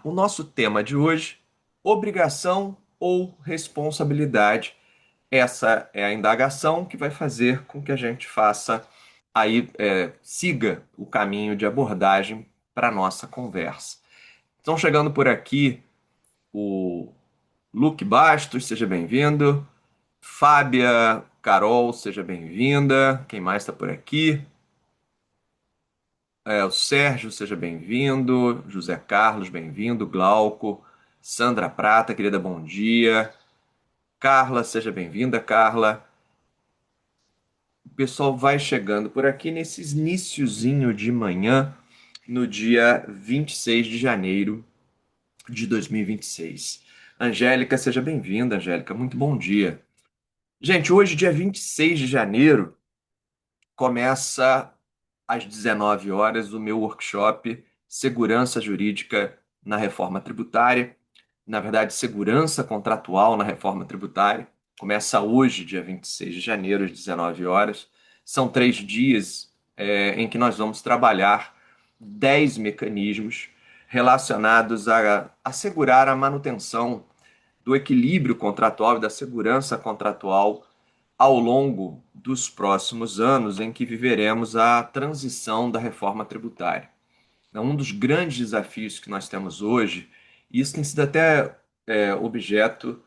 O nosso tema de hoje, obrigação ou responsabilidade. Essa é a indagação que vai fazer com que a gente siga o caminho de abordagem para a nossa conversa. Estão chegando por aqui o Luke Bastos, seja bem-vindo. Fábia Carol, seja bem-vinda. Quem mais está por aqui? O Sérgio, seja bem-vindo. José Carlos, bem-vindo. Glauco. Sandra Prata, querida, bom dia. Carla, seja bem-vinda, Carla. O pessoal vai chegando por aqui nesse iniciozinho de manhã, no dia 26 de janeiro de 2026. Angélica, seja bem-vinda, Angélica. Muito bom dia. Gente, hoje, dia 26 de janeiro, começa às 19 horas o meu workshop Segurança Jurídica na Reforma Tributária. Na verdade, Segurança Contratual na Reforma Tributária. Começa hoje, dia 26 de janeiro, às 19 horas. São 3 dias em que nós vamos trabalhar 10 mecanismos relacionados a assegurar a manutenção do equilíbrio contratual e da segurança contratual ao longo dos próximos anos em que viveremos a transição da reforma tributária. Então, um dos grandes desafios que nós temos hoje, e isso tem sido até objeto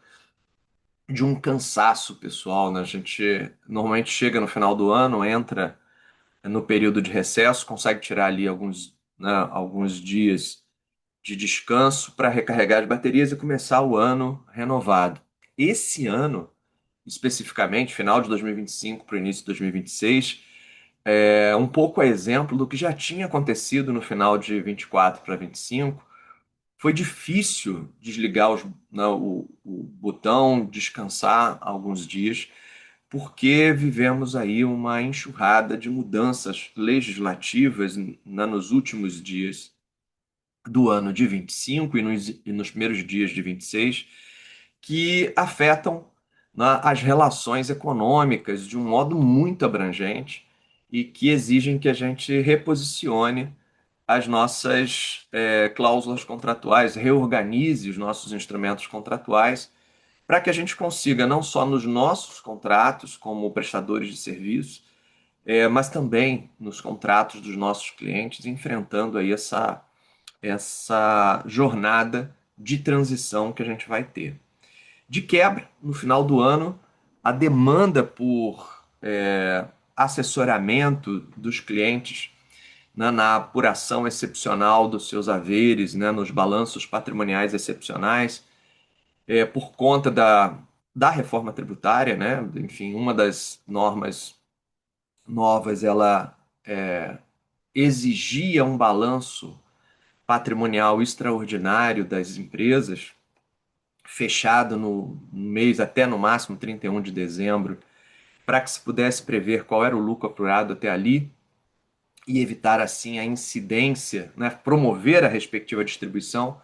de um cansaço pessoal, né? A gente normalmente chega no final do ano, entra no período de recesso, consegue tirar ali alguns dias de descanso para recarregar as baterias e começar o ano renovado. Esse ano, especificamente, final de 2025 para o início de 2026, um pouco a exemplo do que já tinha acontecido no final de 24 para 25. Foi difícil desligar o botão, descansar alguns dias, porque vivemos aí uma enxurrada de mudanças legislativas nos últimos dias do ano de 25 e nos primeiros dias de 26, que afetam, né, as relações econômicas de um modo muito abrangente e que exigem que a gente reposicione as nossas cláusulas contratuais, reorganize os nossos instrumentos contratuais, para que a gente consiga, não só nos nossos contratos como prestadores de serviço, mas também nos contratos dos nossos clientes, enfrentando aí essa jornada de transição que a gente vai ter. De quebra, no final do ano, a demanda por assessoramento dos clientes, né, na apuração excepcional dos seus haveres, né, nos balanços patrimoniais excepcionais, por conta da reforma tributária, né? Enfim, uma das normas novas, ela exigia um balanço patrimonial extraordinário das empresas, fechado no mês até no máximo 31 de dezembro, para que se pudesse prever qual era o lucro apurado até ali e evitar assim a incidência, né, promover a respectiva distribuição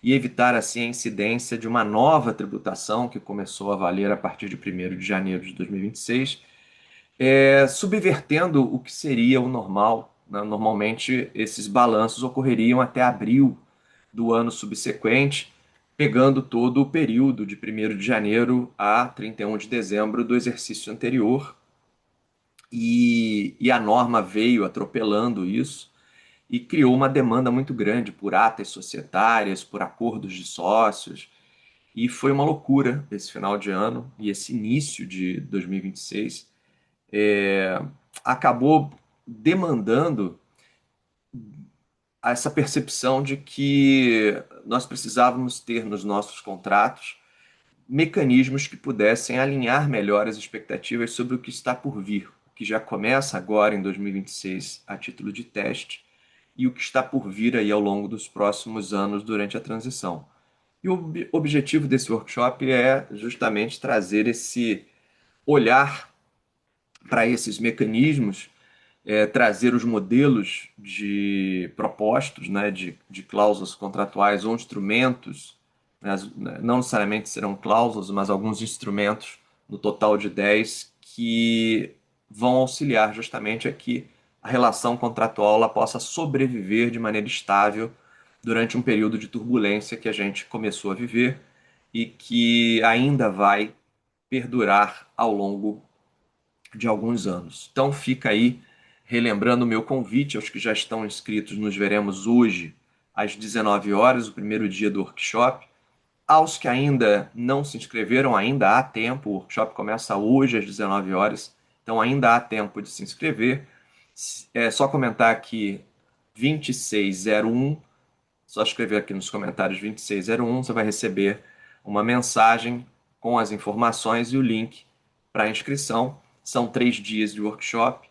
e evitar assim a incidência de uma nova tributação que começou a valer a partir de 1º de janeiro de 2026, subvertendo o que seria o normal, né? Normalmente esses balanços ocorreriam até abril do ano subsequente, pegando todo o período de 1º de janeiro a 31 de dezembro do exercício anterior, e a norma veio atropelando isso e criou uma demanda muito grande por atas societárias, por acordos de sócios, e foi uma loucura esse final de ano e esse início de 2026 acabou demandando essa percepção de que nós precisávamos ter nos nossos contratos mecanismos que pudessem alinhar melhor as expectativas sobre o que está por vir, o que já começa agora em 2026 a título de teste e o que está por vir aí ao longo dos próximos anos durante a transição. E o objetivo desse workshop é justamente trazer esse olhar para esses mecanismos, trazer os modelos de propostos, né, de cláusulas contratuais ou instrumentos, né, não necessariamente serão cláusulas, mas alguns instrumentos, no total de 10, que vão auxiliar justamente a que a relação contratual ela possa sobreviver de maneira estável durante um período de turbulência que a gente começou a viver e que ainda vai perdurar ao longo de alguns anos. Então fica aí, relembrando o meu convite aos que já estão inscritos, nos veremos hoje às 19 horas, o primeiro dia do workshop. Aos que ainda não se inscreveram, ainda há tempo, o workshop começa hoje às 19 horas, então ainda há tempo de se inscrever. É só comentar aqui 2601, só escrever aqui nos comentários 2601, você vai receber uma mensagem com as informações e o link para a inscrição. São 3 dias de workshop.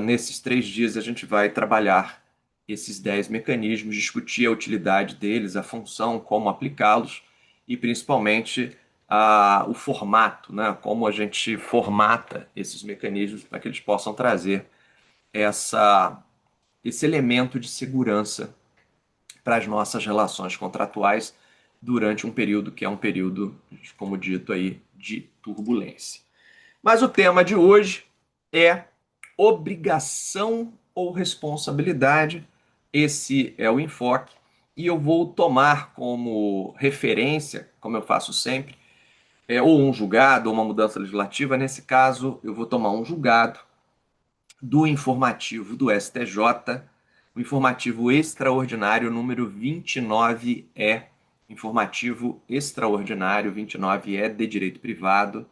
Nesses 3 dias a gente vai trabalhar esses 10 mecanismos, discutir a utilidade deles, a função, como aplicá-los e principalmente o formato, né? Como a gente formata esses mecanismos para que eles possam trazer essa, esse elemento de segurança para as nossas relações contratuais durante um período que é um período, como dito aí, de turbulência. Mas o tema de hoje é obrigação ou responsabilidade. Esse é o enfoque. E eu vou tomar como referência, como eu faço sempre, ou um julgado ou uma mudança legislativa. Nesse caso, eu vou tomar um julgado do informativo do STJ, o informativo extraordinário número 29E, informativo extraordinário 29E de direito privado.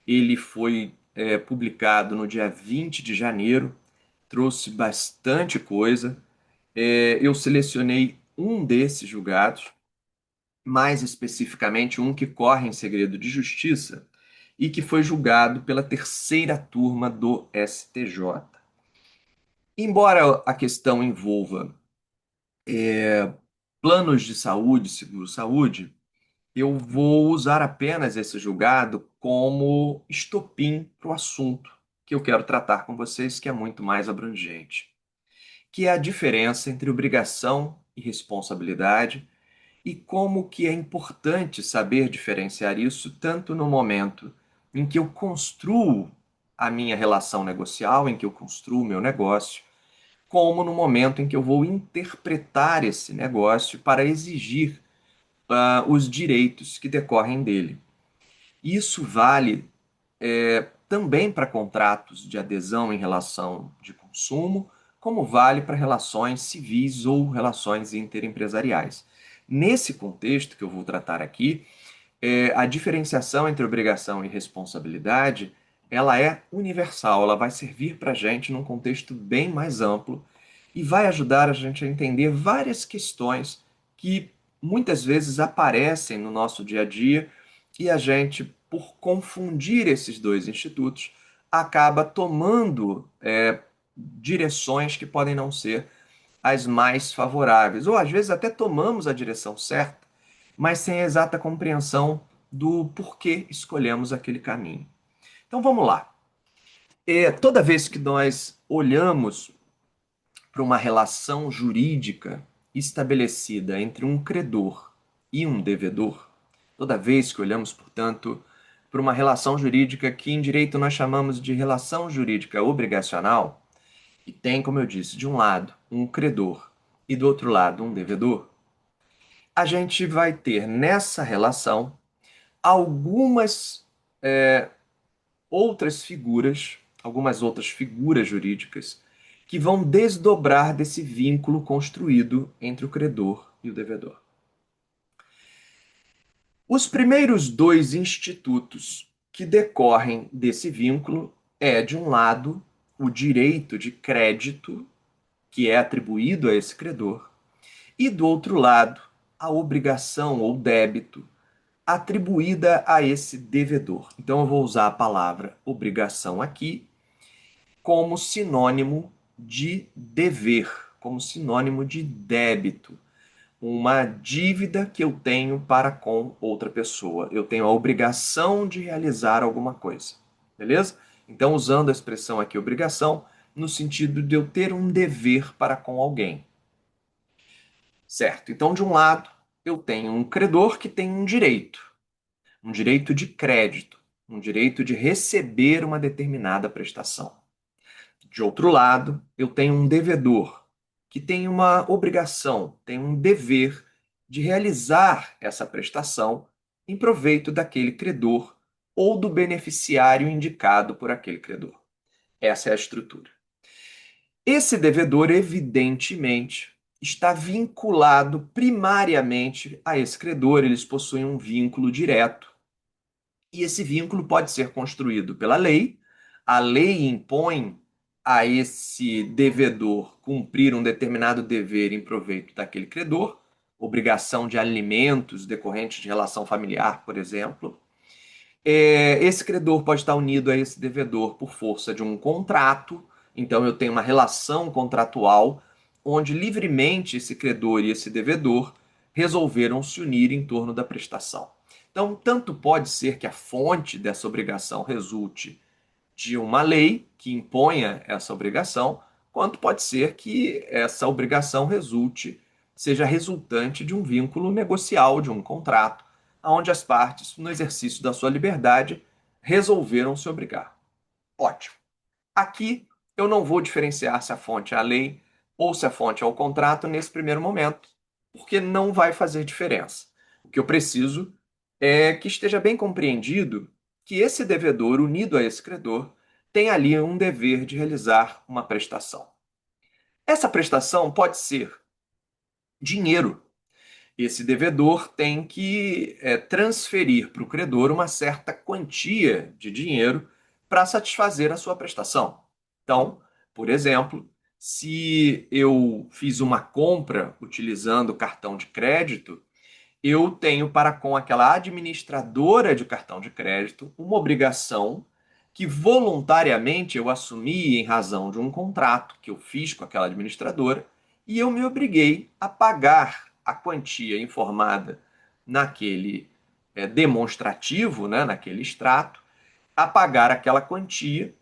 Ele foi publicado no dia 20 de janeiro, trouxe bastante coisa. Eu selecionei um desses julgados, mais especificamente um que corre em segredo de justiça e que foi julgado pela terceira turma do STJ. Embora a questão envolva planos de saúde, seguro-saúde, eu vou usar apenas esse julgado como estopim para o assunto que eu quero tratar com vocês, que é muito mais abrangente, que é a diferença entre obrigação e responsabilidade e como que é importante saber diferenciar isso tanto no momento em que eu construo a minha relação negocial, em que eu construo o meu negócio, como no momento em que eu vou interpretar esse negócio para exigir os direitos que decorrem dele. Isso vale também para contratos de adesão em relação de consumo, como vale para relações civis ou relações interempresariais. Nesse contexto que eu vou tratar aqui, a diferenciação entre obrigação e responsabilidade, ela é universal, ela vai servir para a gente num contexto bem mais amplo e vai ajudar a gente a entender várias questões que muitas vezes aparecem no nosso dia a dia e a gente, por confundir esses dois institutos, acaba tomando direções que podem não ser as mais favoráveis, ou às vezes até tomamos a direção certa, mas sem a exata compreensão do porquê escolhemos aquele caminho. Então vamos lá. Toda vez que nós olhamos para uma relação jurídica estabelecida entre um credor e um devedor, toda vez que olhamos, portanto, para uma relação jurídica que em direito nós chamamos de relação jurídica obrigacional, e tem, como eu disse, de um lado um credor e do outro lado um devedor, a gente vai ter nessa relação algumas outras figuras, algumas outras figuras jurídicas que vão desdobrar desse vínculo construído entre o credor e o devedor. Os primeiros dois institutos que decorrem desse vínculo de um lado, o direito de crédito, que é atribuído a esse credor, e do outro lado, a obrigação ou débito atribuída a esse devedor. Então eu vou usar a palavra obrigação aqui como sinônimo de dever, como sinônimo de débito, uma dívida que eu tenho para com outra pessoa. Eu tenho a obrigação de realizar alguma coisa, beleza? Então, usando a expressão aqui obrigação, no sentido de eu ter um dever para com alguém, certo? Então, de um lado, eu tenho um credor que tem um direito de crédito, um direito de receber uma determinada prestação. De outro lado, eu tenho um devedor que tem uma obrigação, tem um dever de realizar essa prestação em proveito daquele credor ou do beneficiário indicado por aquele credor. Essa é a estrutura. Esse devedor, evidentemente, está vinculado primariamente a esse credor, eles possuem um vínculo direto. E esse vínculo pode ser construído pela lei. A lei impõe a esse devedor cumprir um determinado dever em proveito daquele credor, obrigação de alimentos decorrentes de relação familiar, por exemplo. Esse credor pode estar unido a esse devedor por força de um contrato, então eu tenho uma relação contratual onde livremente esse credor e esse devedor resolveram se unir em torno da prestação. Então, tanto pode ser que a fonte dessa obrigação resulte de uma lei que imponha essa obrigação, quanto pode ser que essa obrigação seja resultante de um vínculo negocial, de um contrato, onde as partes, no exercício da sua liberdade, resolveram se obrigar. Ótimo. Aqui eu não vou diferenciar se a fonte é a lei ou se a fonte é o contrato nesse primeiro momento, porque não vai fazer diferença. O que eu preciso é que esteja bem compreendido que esse devedor, unido a esse credor, tem ali um dever de realizar uma prestação. Essa prestação pode ser dinheiro. Esse devedor tem que transferir para o credor uma certa quantia de dinheiro para satisfazer a sua prestação. Então, por exemplo, se eu fiz uma compra utilizando cartão de crédito, eu tenho para com aquela administradora de cartão de crédito uma obrigação que voluntariamente eu assumi em razão de um contrato que eu fiz com aquela administradora e eu me obriguei a pagar a quantia informada naquele demonstrativo, né, naquele extrato, a pagar aquela quantia,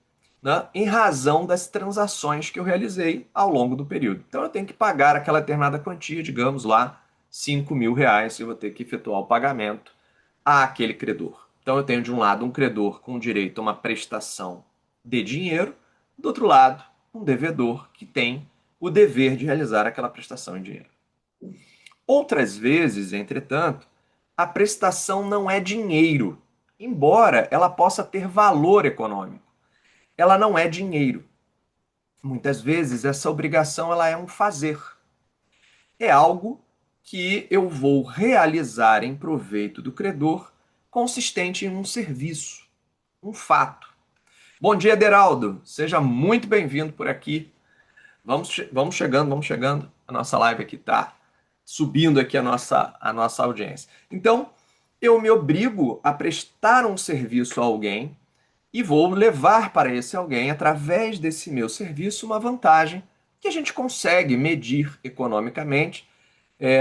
né, em razão das transações que eu realizei ao longo do período. Então eu tenho que pagar aquela determinada quantia, digamos lá, R$ 5.000, eu vou ter que efetuar o pagamento àquele credor. Então eu tenho de um lado um credor com direito a uma prestação de dinheiro, do outro lado um devedor que tem o dever de realizar aquela prestação em dinheiro. Outras vezes, entretanto, a prestação não é dinheiro, embora ela possa ter valor econômico. Ela não é dinheiro. Muitas vezes essa obrigação ela é um fazer. É algo que eu vou realizar em proveito do credor, consistente em um serviço, um fato. Bom dia, Deraldo. Seja muito bem-vindo por aqui. Vamos chegando, vamos chegando. A nossa live aqui está subindo aqui a nossa audiência. Então, eu me obrigo a prestar um serviço a alguém e vou levar para esse alguém, através desse meu serviço, uma vantagem que a gente consegue medir economicamente.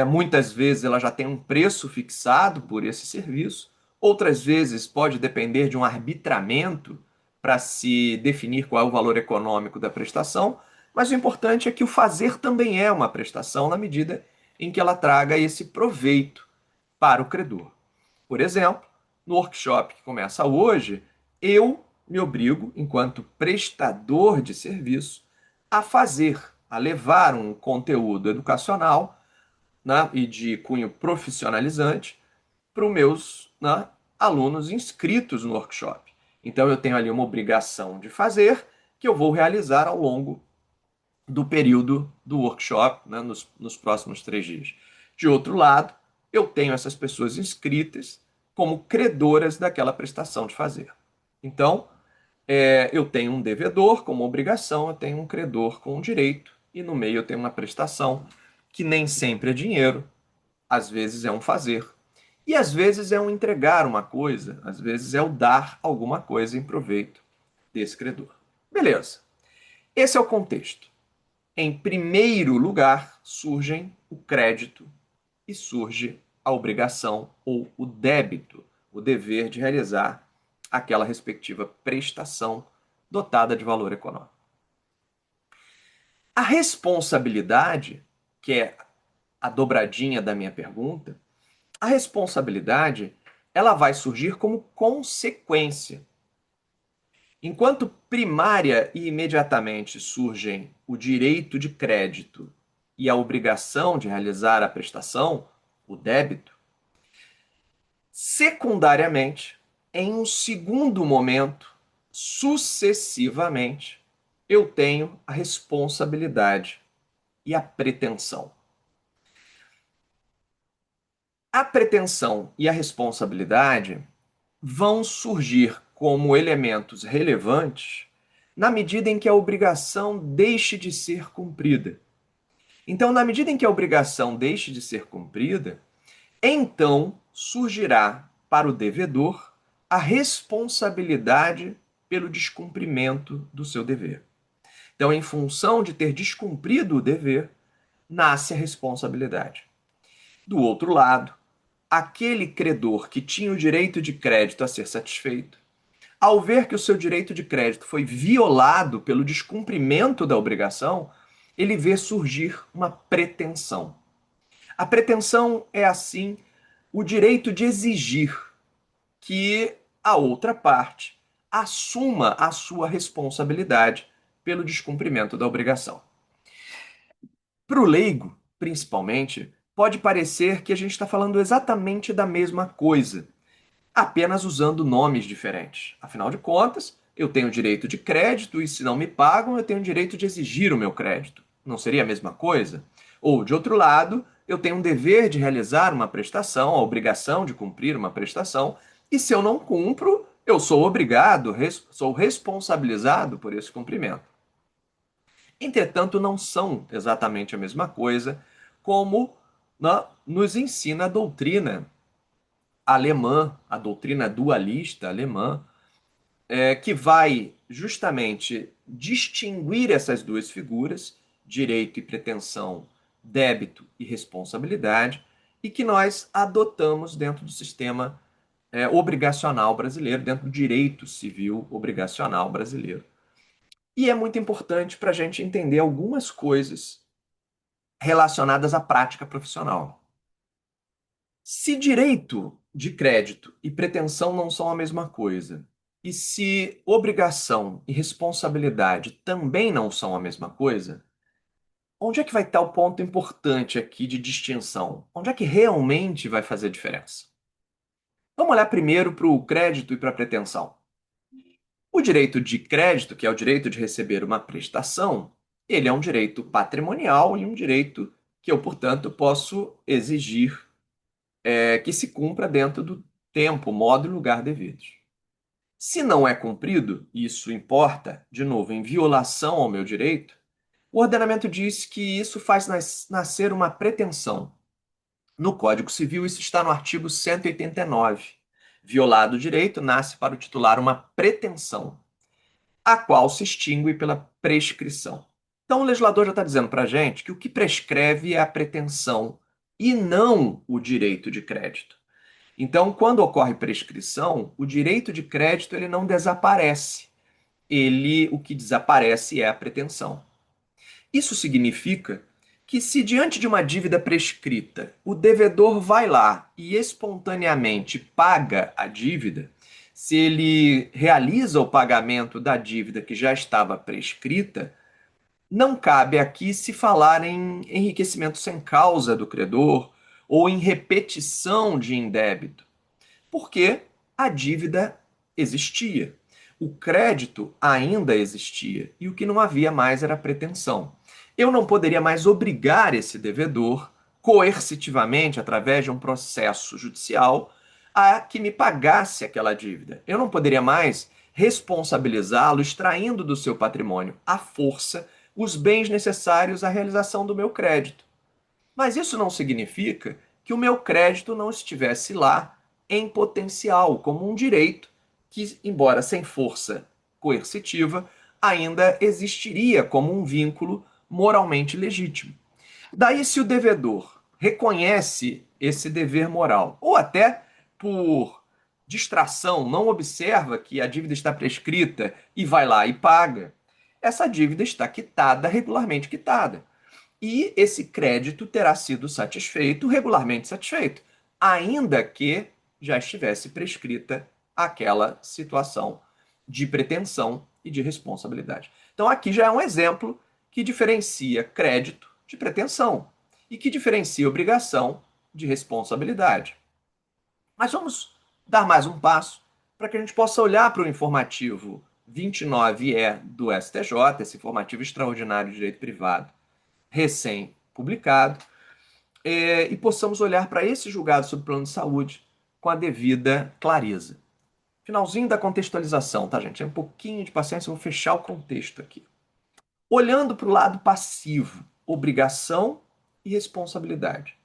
Muitas vezes ela já tem um preço fixado por esse serviço, outras vezes pode depender de um arbitramento para se definir qual é o valor econômico da prestação, mas o importante é que o fazer também é uma prestação na medida em que ela traga esse proveito para o credor. Por exemplo, no workshop que começa hoje, eu me obrigo, enquanto prestador de serviço, a fazer, a levar um conteúdo educacional, né, e de cunho profissionalizante para os meus, né, alunos inscritos no workshop. Então eu tenho ali uma obrigação de fazer que eu vou realizar ao longo do período do workshop, né, nos próximos 3 dias. De outro lado, eu tenho essas pessoas inscritas como credoras daquela prestação de fazer. Então, eu tenho um devedor como obrigação, eu tenho um credor com direito, e no meio eu tenho uma prestação que nem sempre é dinheiro, às vezes é um fazer, e às vezes é um entregar uma coisa, às vezes é o dar alguma coisa em proveito desse credor. Beleza. Esse é o contexto. Em primeiro lugar, surgem o crédito e surge a obrigação ou o débito, o dever de realizar aquela respectiva prestação dotada de valor econômico. A responsabilidade, que é a dobradinha da minha pergunta, a responsabilidade ela vai surgir como consequência. Enquanto primária e imediatamente surgem o direito de crédito e a obrigação de realizar a prestação, o débito. Secundariamente, em um segundo momento, sucessivamente, eu tenho a responsabilidade e a pretensão. A pretensão e a responsabilidade vão surgir como elementos relevantes na medida em que a obrigação deixe de ser cumprida. Então, na medida em que a obrigação deixe de ser cumprida, então surgirá para o devedor a responsabilidade pelo descumprimento do seu dever. Então, em função de ter descumprido o dever, nasce a responsabilidade. Do outro lado, aquele credor que tinha o direito de crédito a ser satisfeito, ao ver que o seu direito de crédito foi violado pelo descumprimento da obrigação, ele vê surgir uma pretensão. A pretensão é, assim, o direito de exigir que a outra parte assuma a sua responsabilidade pelo descumprimento da obrigação. Para o leigo, principalmente, pode parecer que a gente está falando exatamente da mesma coisa, apenas usando nomes diferentes. Afinal de contas, eu tenho direito de crédito e, se não me pagam, eu tenho direito de exigir o meu crédito. Não seria a mesma coisa? Ou, de outro lado, eu tenho um dever de realizar uma prestação, a obrigação de cumprir uma prestação, e se eu não cumpro, eu sou obrigado, sou responsabilizado por esse cumprimento. Entretanto, não são exatamente a mesma coisa, como nos ensina a doutrina alemã, a doutrina dualista alemã, que vai justamente distinguir essas duas figuras, direito e pretensão, débito e responsabilidade, e que nós adotamos dentro do sistema obrigacional brasileiro, dentro do direito civil obrigacional brasileiro. E é muito importante para a gente entender algumas coisas relacionadas à prática profissional. Se direito de crédito e pretensão não são a mesma coisa, e se obrigação e responsabilidade também não são a mesma coisa, onde é que vai estar o ponto importante aqui de distinção? Onde é que realmente vai fazer diferença? Vamos olhar primeiro para o crédito e para a pretensão. O direito de crédito, que é o direito de receber uma prestação, ele é um direito patrimonial e um direito que eu, portanto, posso exigir que se cumpra dentro do tempo, modo e lugar devidos. Se não é cumprido, isso importa, de novo, em violação ao meu direito, o ordenamento diz que isso faz nascer uma pretensão. No Código Civil, isso está no artigo 189. Violado o direito, nasce para o titular uma pretensão, a qual se extingue pela prescrição. Então, o legislador já está dizendo para a gente que o que prescreve é a pretensão e não o direito de crédito. Então, quando ocorre prescrição, o direito de crédito ele não desaparece. O que desaparece é a pretensão. Isso significa que se diante de uma dívida prescrita, o devedor vai lá e espontaneamente paga a dívida, se ele realiza o pagamento da dívida que já estava prescrita, não cabe aqui se falar em enriquecimento sem causa do credor ou em repetição de indébito, porque a dívida existia. O crédito ainda existia e o que não havia mais era a pretensão. Eu não poderia mais obrigar esse devedor, coercitivamente, através de um processo judicial, a que me pagasse aquela dívida. Eu não poderia mais responsabilizá-lo extraindo do seu patrimônio, à força, os bens necessários à realização do meu crédito. Mas isso não significa que o meu crédito não estivesse lá em potencial, como um direito que, embora sem força coercitiva, ainda existiria como um vínculo moralmente legítimo. Daí, se o devedor reconhece esse dever moral, ou até por distração, não observa que a dívida está prescrita e vai lá e paga, essa dívida está quitada, regularmente quitada. E esse crédito terá sido satisfeito, regularmente satisfeito, ainda que já estivesse prescrita aquela situação de pretensão e de responsabilidade. Então, aqui já é um exemplo que diferencia crédito de pretensão e que diferencia obrigação de responsabilidade. Mas vamos dar mais um passo para que a gente possa olhar para o informativo 29E do STJ, esse informativo extraordinário de direito privado, recém-publicado, e possamos olhar para esse julgado sobre plano de saúde com a devida clareza. Finalzinho da contextualização, tá, gente? É um pouquinho de paciência, eu vou fechar o contexto aqui. Olhando para o lado passivo, obrigação e responsabilidade.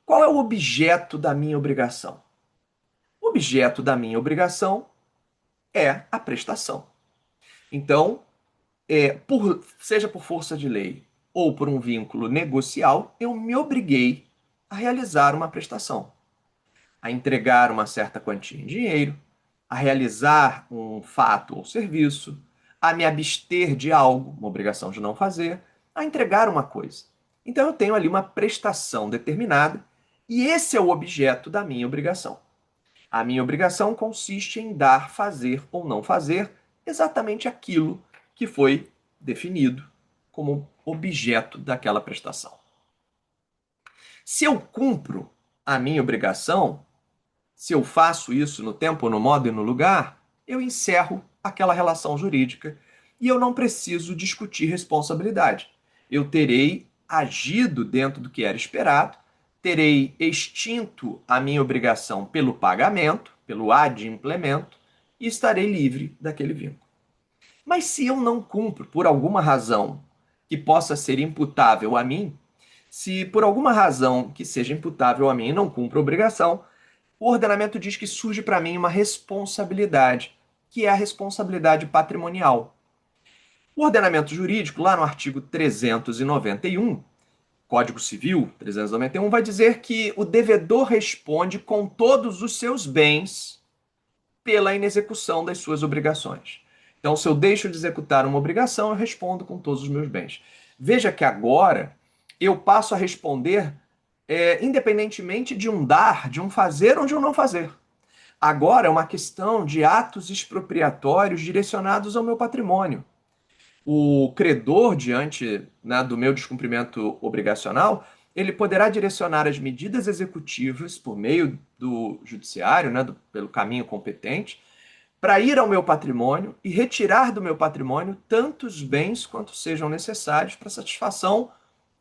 Qual é o objeto da minha obrigação? O objeto da minha obrigação é a prestação. Então, seja por força de lei ou por um vínculo negocial, eu me obriguei a realizar uma prestação, a entregar uma certa quantia em dinheiro, a realizar um fato ou serviço, a me abster de algo, uma obrigação de não fazer, a entregar uma coisa. Então eu tenho ali uma prestação determinada e esse é o objeto da minha obrigação. A minha obrigação consiste em dar, fazer ou não fazer exatamente aquilo que foi definido como objeto daquela prestação. Se eu cumpro a minha obrigação, se eu faço isso no tempo, no modo e no lugar, eu encerro aquela relação jurídica e eu não preciso discutir responsabilidade. Eu terei agido dentro do que era esperado, terei extinto a minha obrigação pelo pagamento, pelo adimplemento, e estarei livre daquele vínculo. Mas se eu não cumpro por alguma razão que possa ser imputável a mim, se por alguma razão que seja imputável a mim não cumpro a obrigação, o ordenamento diz que surge para mim uma responsabilidade, que é a responsabilidade patrimonial. O ordenamento jurídico, lá no artigo 391, Código Civil 391, vai dizer que o devedor responde com todos os seus bens pela inexecução das suas obrigações. Então, se eu deixo de executar uma obrigação, eu respondo com todos os meus bens. Veja que agora eu passo a responder independentemente de um dar, de um fazer ou de um não fazer. Agora é uma questão de atos expropriatórios direcionados ao meu patrimônio. O credor, diante, né, do meu descumprimento obrigacional, ele poderá direcionar as medidas executivas por meio do judiciário, né, pelo caminho competente, para ir ao meu patrimônio e retirar do meu patrimônio tantos bens quanto sejam necessários para satisfação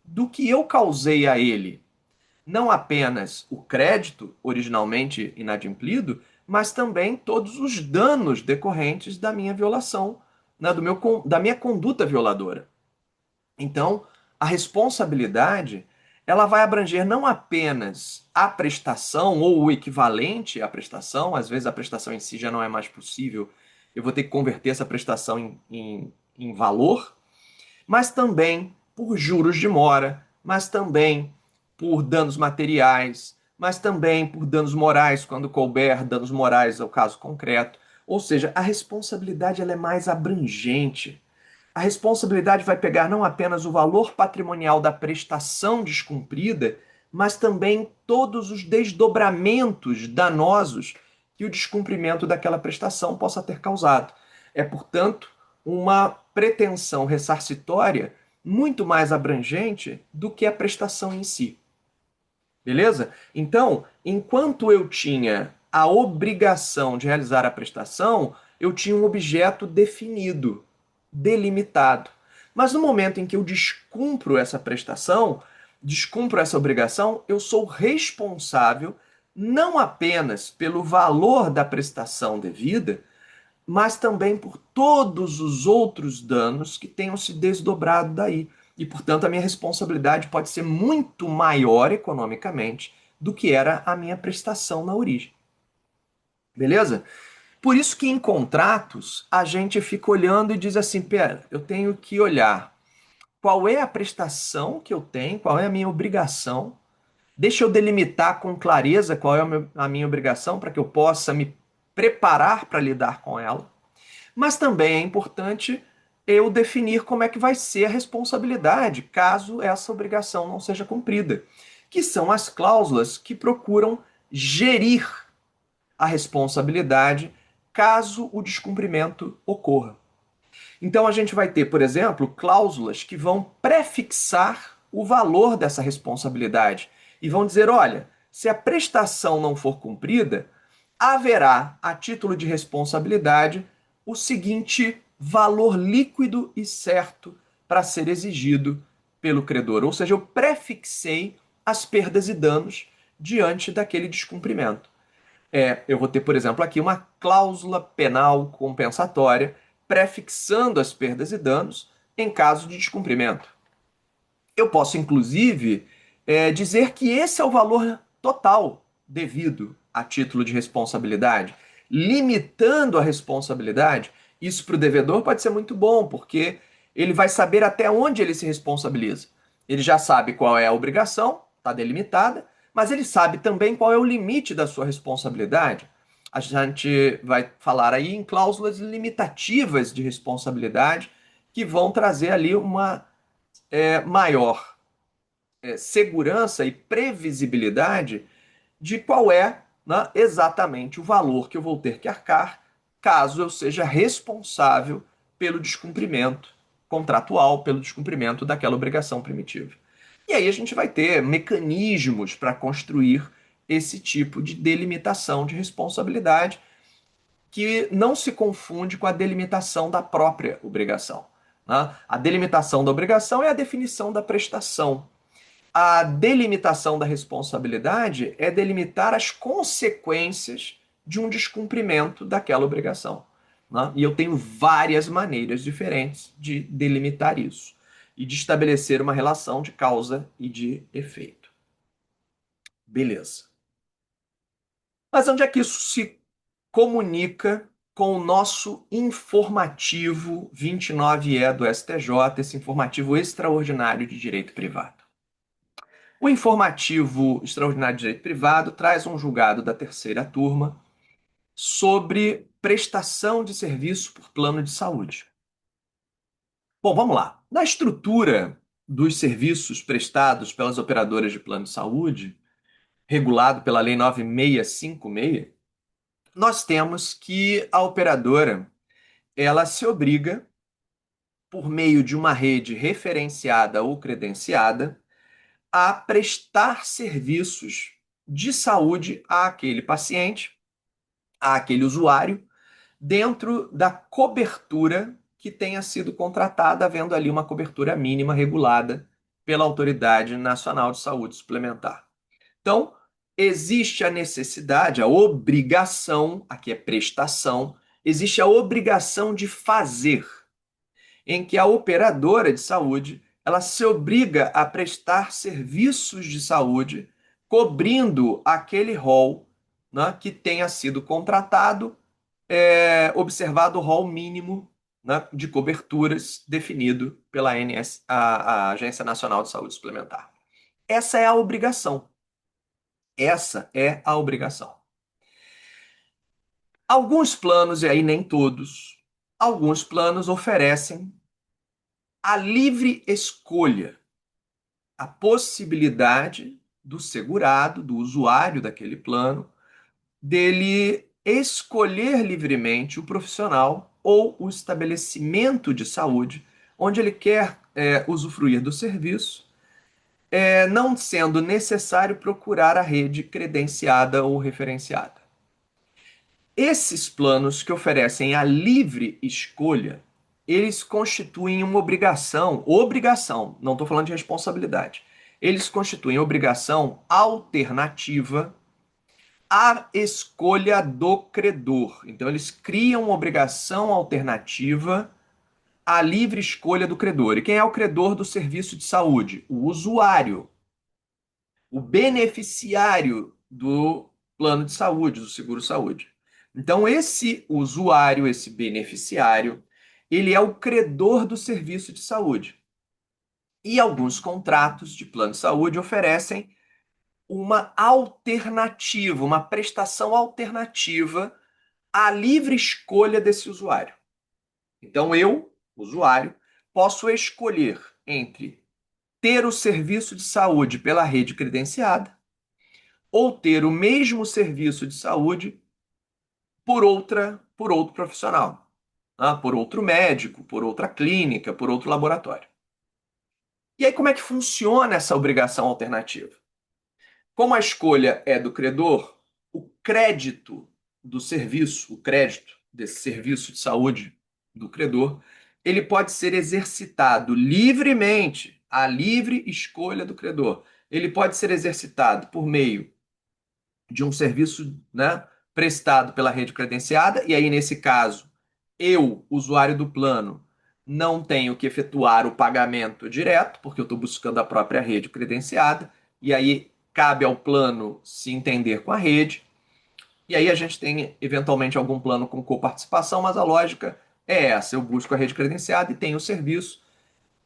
do que eu causei a ele. Não apenas o crédito originalmente inadimplido, mas também todos os danos decorrentes da minha violação, né, da minha conduta violadora. Então, a responsabilidade ela vai abranger não apenas a prestação ou o equivalente à prestação, às vezes a prestação em si já não é mais possível, eu vou ter que converter essa prestação em valor, mas também por juros de mora, mas também por danos materiais, mas também por danos morais, quando couber danos morais ao caso concreto. Ou seja, a responsabilidade ela é mais abrangente. A responsabilidade vai pegar não apenas o valor patrimonial da prestação descumprida, mas também todos os desdobramentos danosos que o descumprimento daquela prestação possa ter causado. É, portanto, uma pretensão ressarcitória muito mais abrangente do que a prestação em si. Beleza? Então, enquanto eu tinha a obrigação de realizar a prestação, eu tinha um objeto definido, delimitado. Mas no momento em que eu descumpro essa prestação, descumpro essa obrigação, eu sou responsável não apenas pelo valor da prestação devida, mas também por todos os outros danos que tenham se desdobrado daí. E, portanto, a minha responsabilidade pode ser muito maior economicamente do que era a minha prestação na origem. Beleza? Por isso que em contratos a gente fica olhando e diz assim, pera, eu tenho que olhar qual é a prestação que eu tenho, qual é a minha obrigação. Deixa eu delimitar com clareza qual é a minha obrigação para que eu possa me preparar para lidar com ela. Mas também é importante eu definir como é que vai ser a responsabilidade caso essa obrigação não seja cumprida, que são as cláusulas que procuram gerir a responsabilidade caso o descumprimento ocorra. Então a gente vai ter, por exemplo, cláusulas que vão prefixar o valor dessa responsabilidade e vão dizer, olha, se a prestação não for cumprida, haverá, a título de responsabilidade, o seguinte valor líquido e certo para ser exigido pelo credor. Ou seja, eu prefixei as perdas e danos diante daquele descumprimento. Eu vou ter, por exemplo, aqui uma cláusula penal compensatória prefixando as perdas e danos em caso de descumprimento. Eu posso, inclusive, dizer que esse é o valor total devido a título de responsabilidade, limitando a responsabilidade. Isso para o devedor pode ser muito bom, porque ele vai saber até onde ele se responsabiliza. Ele já sabe qual é a obrigação, está delimitada, mas ele sabe também qual é o limite da sua responsabilidade. A gente vai falar aí em cláusulas limitativas de responsabilidade que vão trazer ali uma maior segurança e previsibilidade de qual é, né, exatamente o valor que eu vou ter que arcar caso eu seja responsável pelo descumprimento contratual, pelo descumprimento daquela obrigação primitiva. E aí a gente vai ter mecanismos para construir esse tipo de delimitação de responsabilidade que não se confunde com a delimitação da própria obrigação. Né? A delimitação da obrigação é a definição da prestação. A delimitação da responsabilidade é delimitar as consequências de um descumprimento daquela obrigação. Né? E eu tenho várias maneiras diferentes de delimitar isso e de estabelecer uma relação de causa e de efeito. Beleza. Mas onde é que isso se comunica com o nosso informativo 29E do STJ, esse informativo extraordinário de direito privado? O informativo extraordinário de direito privado traz um julgado da terceira turma sobre prestação de serviço por plano de saúde. Bom, vamos lá. Na estrutura dos serviços prestados pelas operadoras de plano de saúde, regulado pela Lei 9656, nós temos que a operadora ela se obriga, por meio de uma rede referenciada ou credenciada, a prestar serviços de saúde àquele paciente, àquele usuário, dentro da cobertura que tenha sido contratada, havendo ali uma cobertura mínima regulada pela Autoridade Nacional de Saúde Suplementar. Então, existe a necessidade, a obrigação, aqui é prestação, existe a obrigação de fazer, em que a operadora de saúde ela se obriga a prestar serviços de saúde cobrindo aquele rol, né, que tenha sido contratado, observado o rol mínimo, né, de coberturas definido pela ANS, a Agência Nacional de Saúde Suplementar. Essa é a obrigação. Essa é a obrigação. Alguns planos, e aí nem todos, alguns planos oferecem a livre escolha, a possibilidade do segurado, do usuário daquele plano, dele escolher livremente o profissional ou o estabelecimento de saúde onde ele quer usufruir do serviço, não sendo necessário procurar a rede credenciada ou referenciada. Esses planos que oferecem a livre escolha, eles constituem uma obrigação, não estou falando de responsabilidade. Eles constituem obrigação alternativa à escolha do credor. Então, eles criam uma obrigação alternativa à livre escolha do credor. E quem é o credor do serviço de saúde? O usuário, o beneficiário do plano de saúde, do seguro-saúde. Então, esse usuário, esse beneficiário, ele é o credor do serviço de saúde. E alguns contratos de plano de saúde oferecem uma alternativa, uma prestação alternativa à livre escolha desse usuário. Então, eu, usuário, posso escolher entre ter o serviço de saúde pela rede credenciada ou ter o mesmo serviço de saúde por outro profissional. por outro médico, por outra clínica, por outro laboratório. E aí, como é que funciona essa obrigação alternativa? Como a escolha é do credor, o crédito do serviço, o crédito desse serviço de saúde do credor, ele pode ser exercitado livremente, à livre escolha do credor. Ele pode ser exercitado por meio de um serviço, né, prestado pela rede credenciada, e aí, nesse caso, eu, usuário do plano, não tenho que efetuar o pagamento direto, porque eu estou buscando a própria rede credenciada, e aí cabe ao plano se entender com a rede, e aí a gente tem eventualmente algum plano com coparticipação, mas a lógica é essa: eu busco a rede credenciada e tenho o serviço,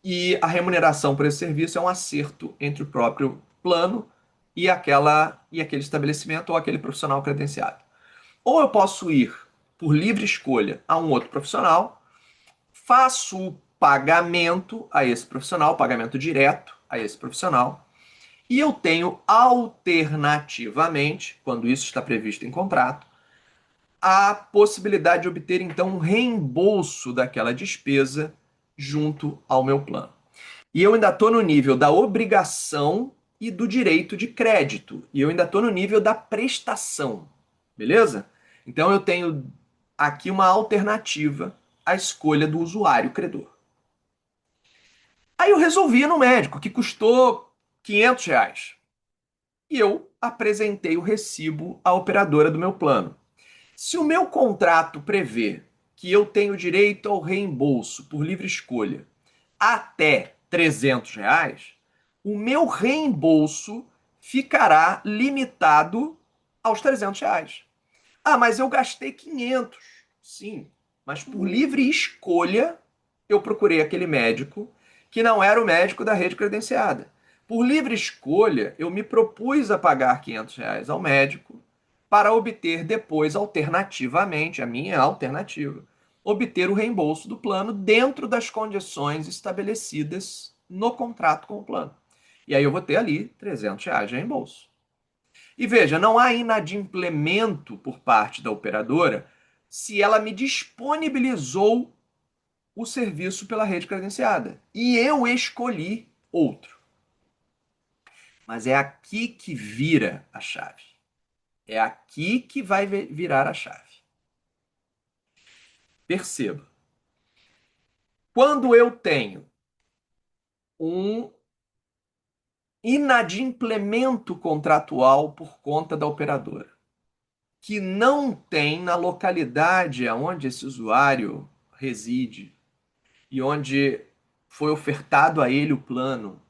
e a remuneração por esse serviço é um acerto entre o próprio plano e aquele estabelecimento ou aquele profissional credenciado. Ou eu posso ir por livre escolha a um outro profissional, faço o pagamento a esse profissional, pagamento direto a esse profissional, e eu tenho alternativamente, quando isso está previsto em contrato, a possibilidade de obter então um reembolso daquela despesa junto ao meu plano. E eu ainda estou no nível da obrigação e do direito de crédito. E eu ainda estou no nível da prestação. Beleza? Então eu tenho aqui uma alternativa à escolha do usuário credor. Aí eu resolvi ir no médico, que custou R$ 500. E eu apresentei o recibo à operadora do meu plano. Se o meu contrato prevê que eu tenho direito ao reembolso por livre escolha até R$ 300, o meu reembolso ficará limitado aos R$ 300. Mas eu gastei 500. Sim, mas por livre escolha eu procurei aquele médico que não era o médico da rede credenciada. Por livre escolha, eu me propus a pagar R$ 500 ao médico para obter depois, alternativamente, a minha alternativa, obter o reembolso do plano dentro das condições estabelecidas no contrato com o plano. E aí eu vou ter ali R$ 300 de reembolso. E veja, não há inadimplemento por parte da operadora se ela me disponibilizou o serviço pela rede credenciada e eu escolhi outro. Mas é aqui que vira a chave. É aqui que vai virar a chave. Perceba, quando eu tenho um inadimplemento contratual por conta da operadora, que não tem na localidade onde esse usuário reside e onde foi ofertado a ele o plano,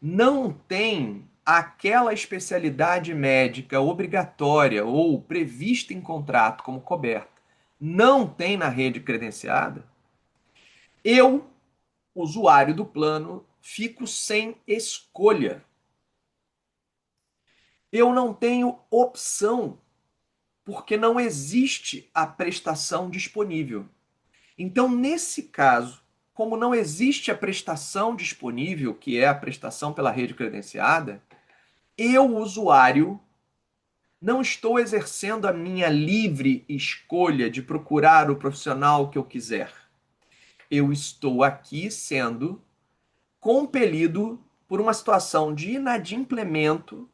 não tem aquela especialidade médica obrigatória ou prevista em contrato como coberta, não tem na rede credenciada, eu, usuário do plano, fico sem escolha. Eu não tenho opção, porque não existe a prestação disponível. Então, nesse caso, como não existe a prestação disponível, que é a prestação pela rede credenciada, eu, usuário, não estou exercendo a minha livre escolha de procurar o profissional que eu quiser. Eu estou aqui sendo compelido por uma situação de inadimplemento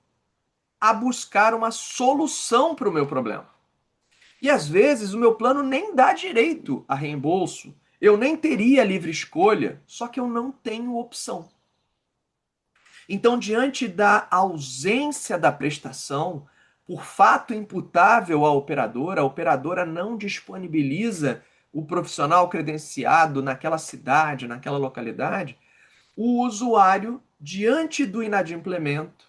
a buscar uma solução para o meu problema. E às vezes o meu plano nem dá direito a reembolso, eu nem teria livre escolha, só que eu não tenho opção. Então, diante da ausência da prestação, por fato imputável à operadora, a operadora não disponibiliza o profissional credenciado naquela cidade, naquela localidade, o usuário, diante do inadimplemento,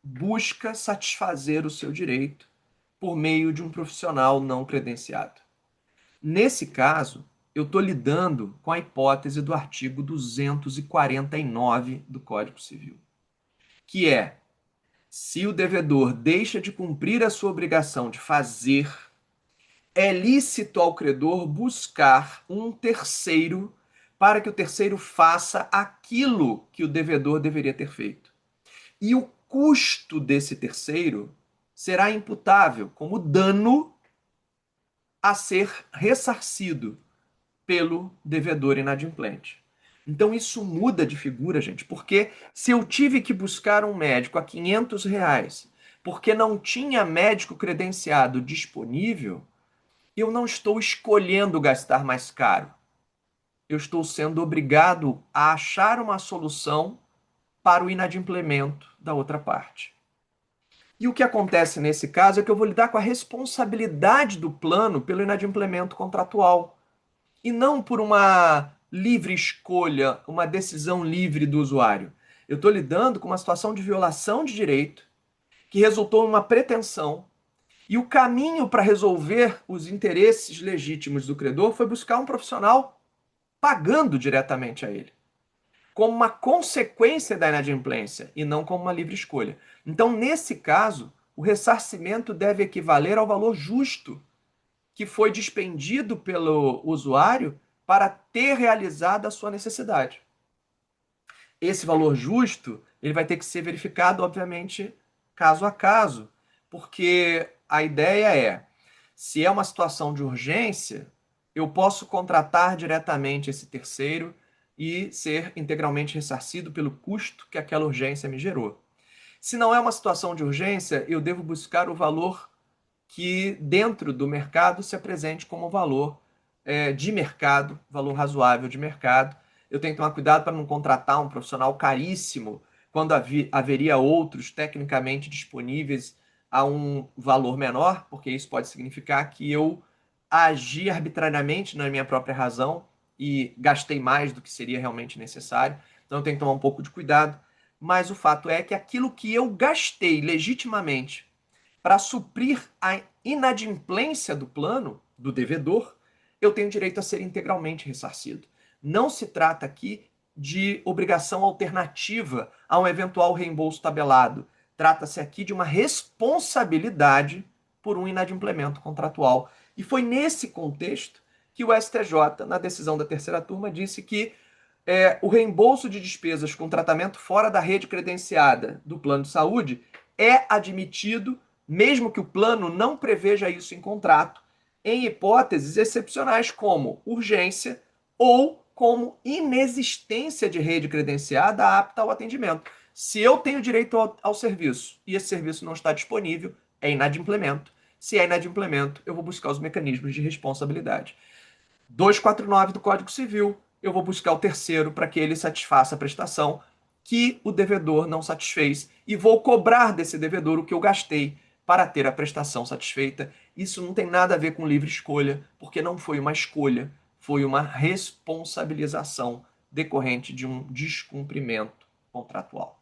busca satisfazer o seu direito por meio de um profissional não credenciado. Nesse caso, eu estou lidando com a hipótese do artigo 249 do Código Civil, que é: se o devedor deixa de cumprir a sua obrigação de fazer, é lícito ao credor buscar um terceiro para que o terceiro faça aquilo que o devedor deveria ter feito. E o custo desse terceiro será imputável como dano a ser ressarcido pelo devedor inadimplente. Então isso muda de figura, gente, porque se eu tive que buscar um médico a R$ 500 porque não tinha médico credenciado disponível, eu não estou escolhendo gastar mais caro. Eu estou sendo obrigado a achar uma solução para o inadimplemento da outra parte. E o que acontece nesse caso é que eu vou lidar com a responsabilidade do plano pelo inadimplemento contratual e não por uma livre escolha, uma decisão livre do usuário. Eu estou lidando com uma situação de violação de direito que resultou em uma pretensão e o caminho para resolver os interesses legítimos do credor foi buscar um profissional pagando diretamente a ele, como uma consequência da inadimplência e não como uma livre escolha. Então, nesse caso, o ressarcimento deve equivaler ao valor justo que foi dispendido pelo usuário para ter realizado a sua necessidade. Esse valor justo, ele vai ter que ser verificado, obviamente, caso a caso, porque a ideia é, se é uma situação de urgência, eu posso contratar diretamente esse terceiro e ser integralmente ressarcido pelo custo que aquela urgência me gerou. Se não é uma situação de urgência, eu devo buscar o valor que dentro do mercado se apresente como valor de mercado, valor razoável de mercado. Eu tenho que tomar cuidado para não contratar um profissional caríssimo quando haveria outros tecnicamente disponíveis a um valor menor, porque isso pode significar que eu agi arbitrariamente na minha própria razão e gastei mais do que seria realmente necessário. Então eu tenho que tomar um pouco de cuidado. Mas o fato é que aquilo que eu gastei legitimamente para suprir a inadimplência do plano, do devedor, eu tenho direito a ser integralmente ressarcido. Não se trata aqui de obrigação alternativa a um eventual reembolso tabelado. Trata-se aqui de uma responsabilidade por um inadimplemento contratual. E foi nesse contexto que o STJ, na decisão da terceira turma, disse que o reembolso de despesas com tratamento fora da rede credenciada do plano de saúde é admitido, mesmo que o plano não preveja isso em contrato, em hipóteses excepcionais como urgência ou como inexistência de rede credenciada apta ao atendimento. Se eu tenho direito ao serviço e esse serviço não está disponível, é inadimplemento. Se é inadimplemento, eu vou buscar os mecanismos de responsabilidade. 249 do Código Civil, eu vou buscar o terceiro para que ele satisfaça a prestação que o devedor não satisfez e vou cobrar desse devedor o que eu gastei para ter a prestação satisfeita. Isso não tem nada a ver com livre escolha, porque não foi uma escolha, foi uma responsabilização decorrente de um descumprimento contratual.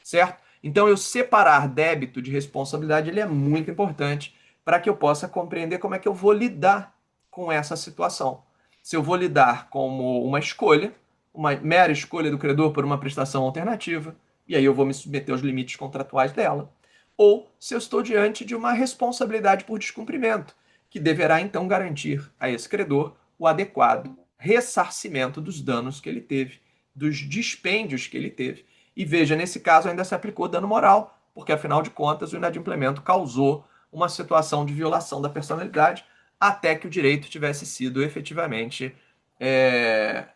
Certo? Então, eu separar débito de responsabilidade ele é muito importante para que eu possa compreender como é que eu vou lidar com essa situação. Se eu vou lidar como uma escolha, uma mera escolha do credor por uma prestação alternativa, e aí eu vou me submeter aos limites contratuais dela, ou se eu estou diante de uma responsabilidade por descumprimento, que deverá então garantir a esse credor o adequado ressarcimento dos danos que ele teve, dos dispêndios que ele teve. E veja, nesse caso ainda se aplicou dano moral, porque afinal de contas o inadimplemento causou uma situação de violação da personalidade até que o direito tivesse sido efetivamente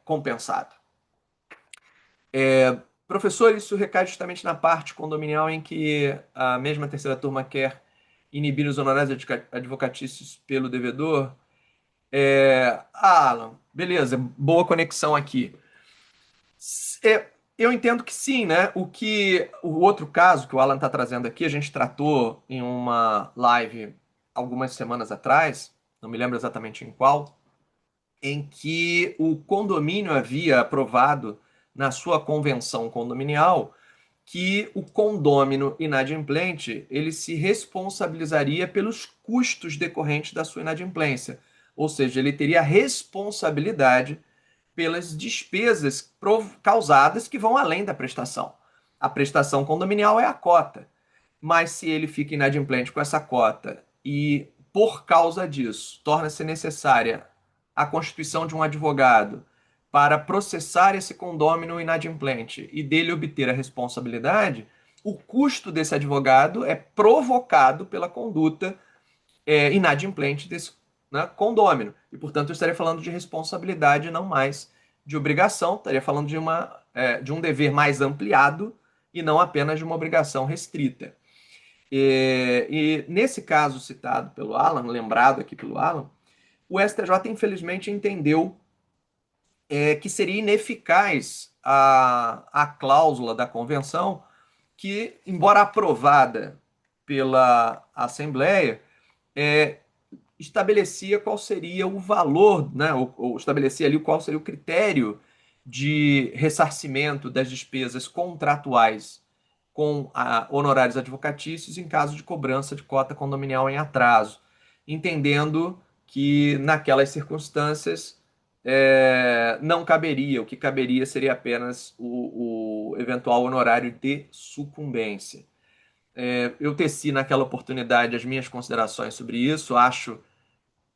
compensado. Professor, isso recai justamente na parte condominial em que a mesma terceira turma quer inibir os honorários advocatícios pelo devedor. Alan, beleza, boa conexão aqui. Eu entendo que sim, né? O outro caso que o Alan está trazendo aqui, a gente tratou em uma live algumas semanas atrás, não me lembro exatamente em qual, em que o condomínio havia aprovado na sua convenção condominial que o condômino inadimplente ele se responsabilizaria pelos custos decorrentes da sua inadimplência, ou seja, ele teria responsabilidade pelas despesas causadas que vão além da prestação. A prestação condominial é a cota, mas se ele fica inadimplente com essa cota e, por causa disso, torna-se necessária a constituição de um advogado para processar esse condômino inadimplente e dele obter a responsabilidade, o custo desse advogado é provocado pela conduta inadimplente né, condômino. E, portanto, eu estaria falando de responsabilidade, não mais de obrigação. Estaria falando de um dever mais ampliado e não apenas de uma obrigação restrita. E nesse caso citado pelo Alan, lembrado aqui pelo Alan, o STJ infelizmente entendeu que seria ineficaz a cláusula da convenção que, embora aprovada pela Assembleia, é, estabelecia qual seria o valor, né, ou estabelecia ali qual seria o critério de ressarcimento das despesas contratuais com honorários advocatícios em caso de cobrança de cota condominial em atraso, entendendo que naquelas circunstâncias não caberia, o que caberia seria apenas o eventual honorário de sucumbência. Eu teci naquela oportunidade as minhas considerações sobre isso, acho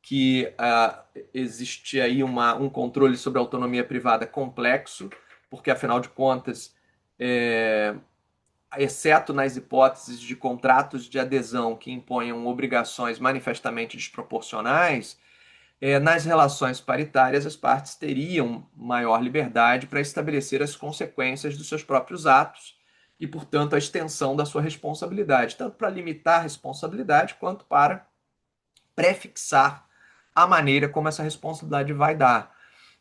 que existe aí um controle sobre a autonomia privada complexo, porque afinal de contas, exceto nas hipóteses de contratos de adesão que imponham obrigações manifestamente desproporcionais, nas relações paritárias as partes teriam maior liberdade para estabelecer as consequências dos seus próprios atos e, portanto, a extensão da sua responsabilidade, tanto para limitar a responsabilidade quanto para prefixar a maneira como essa responsabilidade vai dar.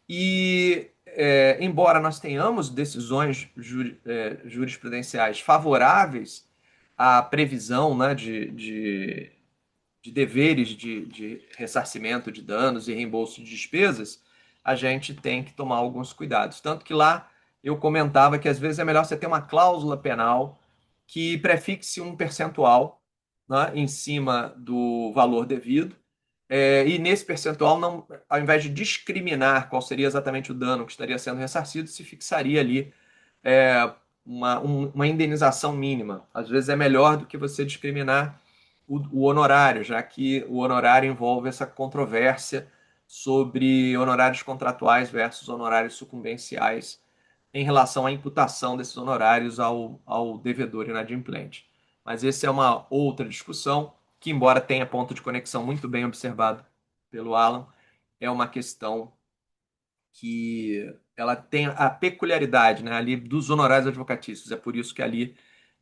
E, embora nós tenhamos decisões jurisprudenciais favoráveis à previsão, né, de deveres de ressarcimento de danos e reembolso de despesas, a gente tem que tomar alguns cuidados. Tanto que lá eu comentava que às vezes é melhor você ter uma cláusula penal que prefixe um percentual, né, em cima do valor devido, e nesse percentual, não, ao invés de discriminar qual seria exatamente o dano que estaria sendo ressarcido, se fixaria ali uma indenização mínima. Às vezes é melhor do que você discriminar o honorário, já que o honorário envolve essa controvérsia sobre honorários contratuais versus honorários sucumbenciais em relação à imputação desses honorários ao devedor inadimplente. Mas essa é uma outra discussão que, embora tenha ponto de conexão muito bem observado pelo Alan, é uma questão que ela tem a peculiaridade, né, ali dos honorários advocatícios. É por isso que ali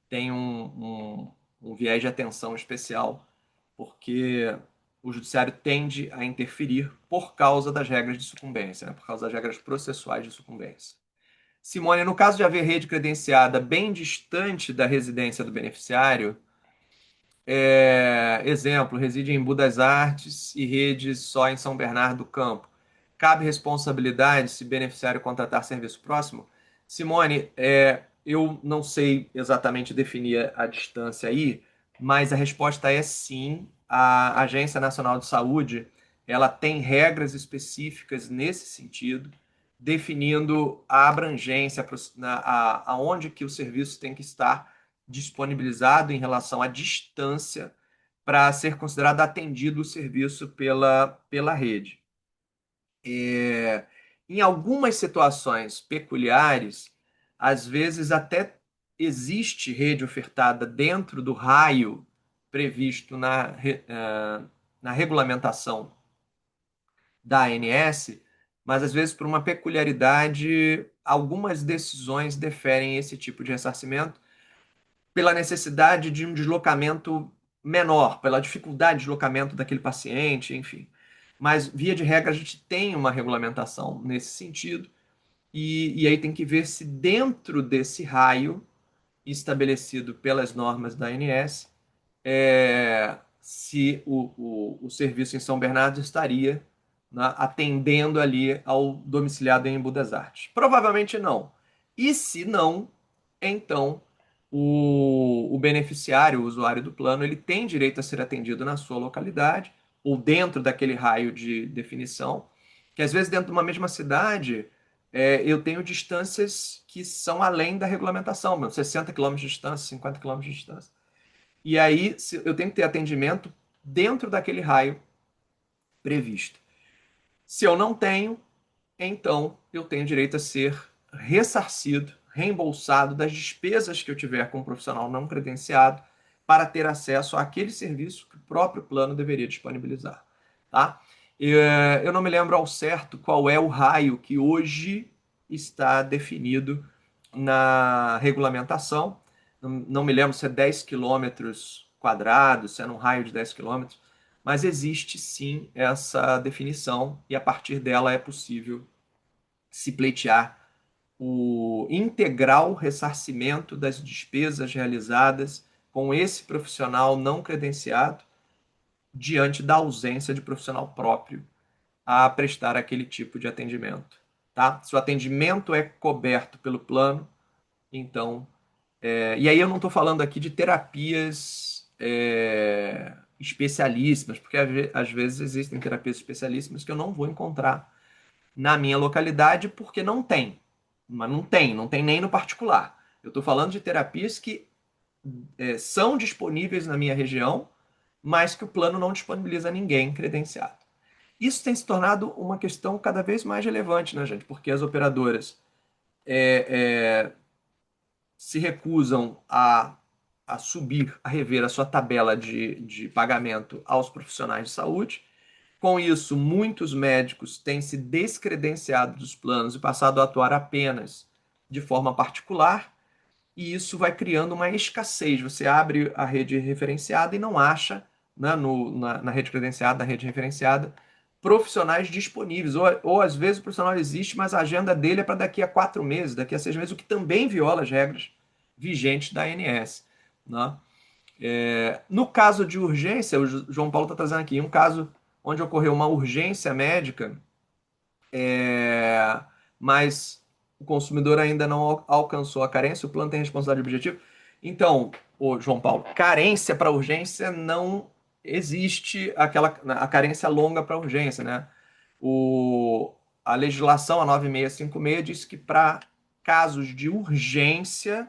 tem um viés de atenção especial, porque o judiciário tende a interferir por causa das regras de sucumbência, né, por causa das regras processuais de sucumbência. Simone, no caso de haver rede credenciada bem distante da residência do beneficiário, exemplo, reside em Budas Artes e rede só em São Bernardo do Campo. Cabe responsabilidade se beneficiário contratar serviço próximo? Simone, eu não sei exatamente definir a distância aí, mas a resposta é sim. A Agência Nacional de Saúde, ela tem regras específicas nesse sentido, definindo a abrangência, aonde que o serviço tem que estar disponibilizado em relação à distância para ser considerado atendido o serviço pela rede. Em algumas situações peculiares, às vezes até existe rede ofertada dentro do raio previsto na regulamentação da ANS, mas às vezes por uma peculiaridade, algumas decisões deferem esse tipo de ressarcimento pela necessidade de um deslocamento menor, pela dificuldade de deslocamento daquele paciente, enfim. Mas, via de regra, a gente tem uma regulamentação nesse sentido, e aí tem que ver se dentro desse raio estabelecido pelas normas da ANS, se o serviço em São Bernardo estaria, né, atendendo ali ao domiciliado em Embu das Artes. Provavelmente não. E se não, então o beneficiário, o usuário do plano, ele tem direito a ser atendido na sua localidade ou dentro daquele raio de definição, que às vezes dentro de uma mesma cidade eu tenho distâncias que são além da regulamentação, 60 quilômetros de distância, 50 quilômetros de distância. E aí eu tenho que ter atendimento dentro daquele raio previsto. Se eu não tenho, então eu tenho direito a ser ressarcido, reembolsado das despesas que eu tiver com um profissional não credenciado para ter acesso àquele serviço que o próprio plano deveria disponibilizar, tá? Eu não me lembro ao certo qual é o raio que hoje está definido na regulamentação. Não me lembro se é 10 quilômetros quadrados, se é num raio de 10 quilômetros, mas existe sim essa definição e a partir dela é possível se pleitear o integral ressarcimento das despesas realizadas com esse profissional não credenciado diante da ausência de profissional próprio a prestar aquele tipo de atendimento. Tá? Se o atendimento é coberto pelo plano, então. E aí eu não estou falando aqui de terapias especialíssimas, porque às vezes existem terapias especialíssimas que eu não vou encontrar na minha localidade porque não tem. Mas não tem nem no particular. Eu estou falando de terapias que são disponíveis na minha região, mas que o plano não disponibiliza a ninguém credenciado. Isso tem se tornado uma questão cada vez mais relevante, né, gente? Porque as operadoras se recusam a subir, a rever a sua tabela de pagamento aos profissionais de saúde. Com isso, muitos médicos têm se descredenciado dos planos e passado a atuar apenas de forma particular, e isso vai criando uma escassez. Você abre a rede referenciada e não acha, né, na rede credenciada, na rede referenciada, profissionais disponíveis. Ou às vezes o profissional existe, mas a agenda dele é para daqui a 4 meses, daqui a 6 meses, o que também viola as regras vigentes da ANS. Né? No caso de urgência, o João Paulo está trazendo aqui um caso onde ocorreu uma urgência médica, mas o consumidor ainda não alcançou a carência, o plano tem responsabilidade objetiva. Então, João Paulo, carência para urgência não existe a carência longa para urgência, né? A legislação, a 9656, diz que para casos de urgência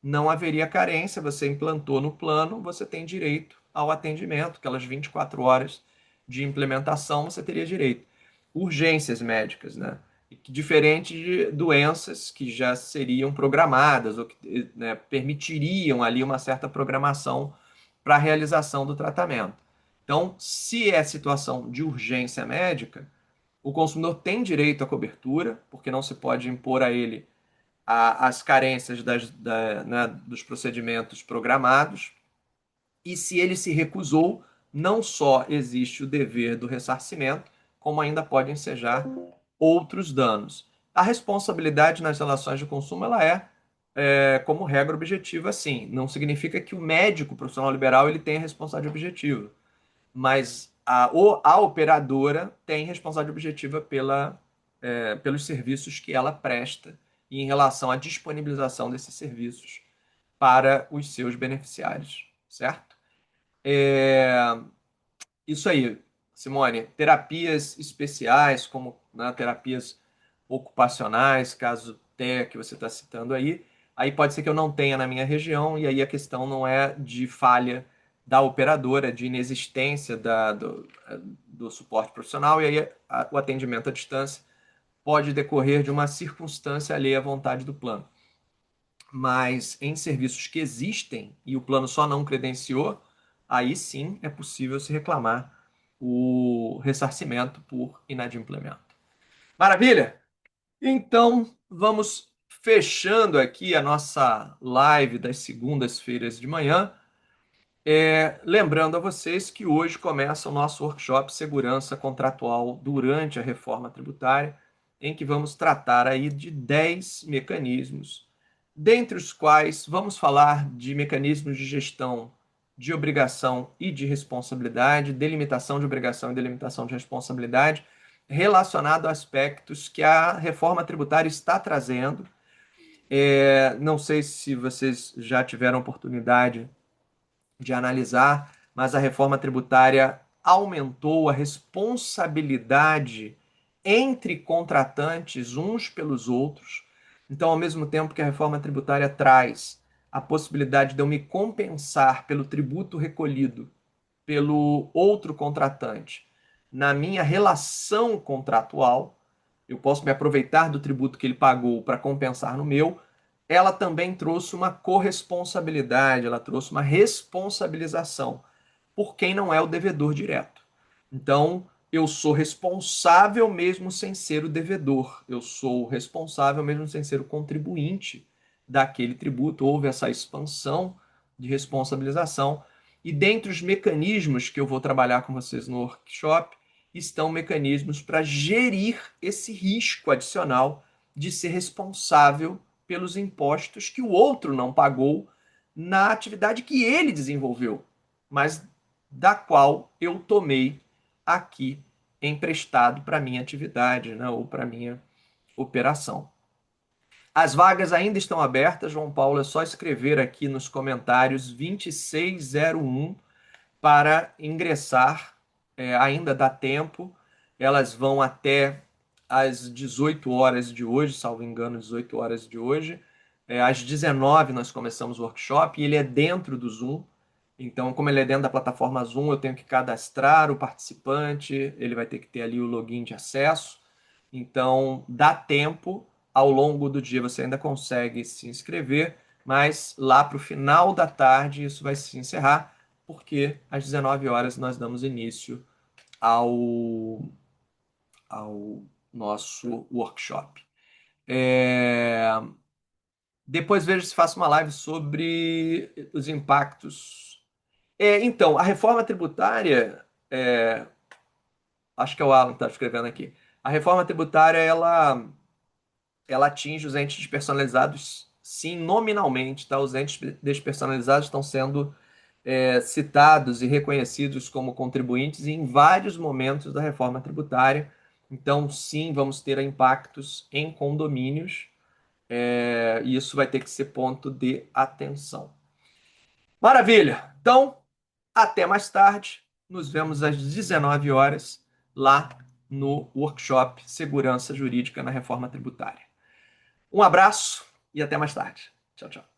não haveria carência, você implantou no plano, você tem direito ao atendimento, aquelas 24 horas de implementação você teria direito. Urgências médicas, né? Diferente de doenças que já seriam programadas ou que, né, permitiriam ali uma certa programação para a realização do tratamento. Então, se é situação de urgência médica, o consumidor tem direito à cobertura, porque não se pode impor a ele as carências né, dos procedimentos programados, e se ele se recusou, não só existe o dever do ressarcimento, como ainda pode ensejar outros danos. A responsabilidade nas relações de consumo ela como regra objetiva, sim. Não significa que o médico profissional liberal ele tenha responsabilidade objetiva, mas a operadora tem responsabilidade objetiva pelos serviços que ela presta e em relação à disponibilização desses serviços para os seus beneficiários, certo? Isso aí, Simone. Terapias especiais, como, né, terapias ocupacionais, caso tenha que você está citando aí pode ser que eu não tenha na minha região, e aí a questão não é de falha da operadora, de inexistência do suporte profissional, e aí o atendimento à distância pode decorrer de uma circunstância alheia à vontade do plano. Mas em serviços que existem e o plano só não credenciou, aí sim é possível se reclamar o ressarcimento por inadimplemento. Maravilha? Então, vamos fechando aqui a nossa live das segundas-feiras de manhã. Lembrando a vocês que hoje começa o nosso workshop Segurança Contratual durante a Reforma Tributária, em que vamos tratar aí de 10 mecanismos, dentre os quais vamos falar de mecanismos de gestão de obrigação e de responsabilidade, delimitação de obrigação e delimitação de responsabilidade, relacionado a aspectos que a reforma tributária está trazendo. Não sei se vocês já tiveram oportunidade de analisar, mas a reforma tributária aumentou a responsabilidade entre contratantes uns pelos outros. Então, ao mesmo tempo que a reforma tributária traz a possibilidade de eu me compensar pelo tributo recolhido pelo outro contratante na minha relação contratual, eu posso me aproveitar do tributo que ele pagou para compensar no meu, ela também trouxe uma corresponsabilidade, ela trouxe uma responsabilização por quem não é o devedor direto. Então, eu sou responsável mesmo sem ser o devedor, eu sou responsável mesmo sem ser o contribuinte daquele tributo. Houve essa expansão de responsabilização. E dentre os mecanismos que eu vou trabalhar com vocês no workshop, estão mecanismos para gerir esse risco adicional de ser responsável pelos impostos que o outro não pagou na atividade que ele desenvolveu, mas da qual eu tomei aqui emprestado para minha atividade, né, ou para minha operação. As vagas ainda estão abertas, João Paulo, é só escrever aqui nos comentários 2601 para ingressar, ainda dá tempo, elas vão até às 18 horas de hoje, salvo engano, 18 horas de hoje. Às 19 nós começamos o workshop e ele é dentro do Zoom. Então, como ele é dentro da plataforma Zoom, eu tenho que cadastrar o participante, ele vai ter que ter ali o login de acesso. Então, dá tempo, ao longo do dia você ainda consegue se inscrever, mas lá para o final da tarde isso vai se encerrar, porque às 19 horas nós damos início ao, ao nosso workshop. Depois vejo se faço uma live sobre os impactos. Então, a reforma tributária, acho que é o Alan que está escrevendo aqui. A reforma tributária, ela atinge os entes despersonalizados, sim, nominalmente, tá? Os entes despersonalizados estão sendo citados e reconhecidos como contribuintes em vários momentos da reforma tributária. Então, sim, vamos ter impactos em condomínios, e isso vai ter que ser ponto de atenção. Maravilha! Então, até mais tarde. Nos vemos às 19 horas lá no workshop Segurança Jurídica na Reforma Tributária. Um abraço e até mais tarde. Tchau, tchau.